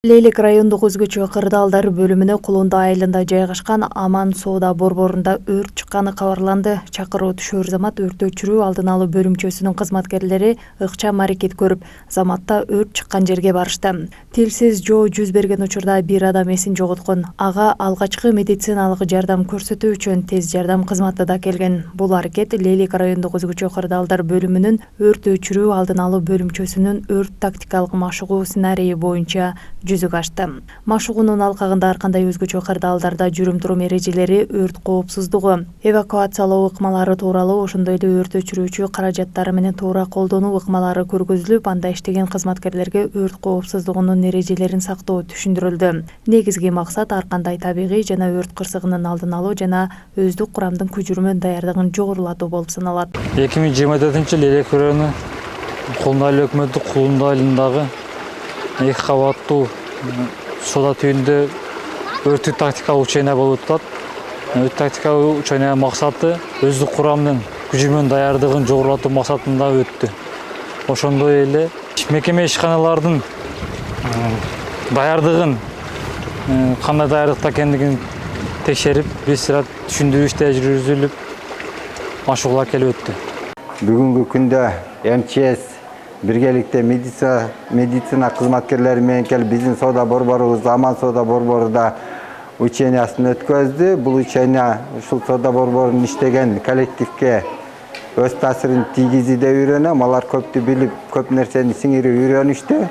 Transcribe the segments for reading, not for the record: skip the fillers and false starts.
Лейлик райондук өзгөчө кырдаалдар бөлүмүнө Кулунда айылында жайгашкан Аман соода борборунда өрт чыкканы кабарланды. Чакыруу түшөр замат өрт өчүрүү алдын алуу бөлүмчөсүнүн кызматкерлери ыкчам аракет көрүп, заматта өрт чыккан жерге барышты. Тилсиз жоо жүз берген учурда бир адам эсин жоготкон. Ага алгачкы медициналык жардам көрсөтүү үчүн тез жардам кызматы да келген. Бул аракет Лейлик райондук өзгөчө кырдаалдар бөлүмүнүн өрт өчүрүү алдын алуу бөлүмчөсүнүн өрт тактикалык машыгуу сценарийи боюнча жүзүгө ашты. Машыгуунун алкагында ар кандай өзгөчө кырдаалдарда жүрүм-турум эрежелери, өрт коопсуздугу, эвакуациялоо ыкмалары тууралуу, ошондой эле өрт өчүрүүчү каражаттары менен туура колдонуу ыкмалары көргөзүлүп, анда иштеген кызматкерлерге өрт коопсуздугунун эрежелерин сактоо түшүндүрүлдү. Негизги максат ар кандай табигый жана өрт кырсыгынын алдын алуу жана өздүк курамдын көчүрмө даярдыгын жогорулатуу болуп саналат. 2024-жылы Лейлик району Кулунда айыл өкмөтү Кулунда айылындагы 2 кабаттуу соода түйүндө өрттүк тактикалык учейна болуп атат. Өрт тактикалык учейнанын максаты өздүк курамдын көчүрмө даярдыгын жогорулатуу максатында өттү. Ошондой эле мекеме ишканалардын даярдыгын кандай даярдыкта экендигин текшерип, бир түшүндүрүү иштери жүргүзүлүп, машыгуулар келип өттү. Бүгүнкү күндө МЧС биргеликте медицина кызматкерлери менен келип биздин соода борборубуз Аман соода борборунда учениясын өткөздү. Бул учения ушул соода борборунун иштеген коллективге өз таасирин тийгизди деп үйрөнөм. Алар көптү билип, көп нерсени сиңирип үйрөнүштү.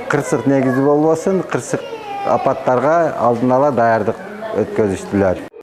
Кырсык негизи болбосун, кырсык апаттарга алдын ала даярдык өткөзүштүлөр.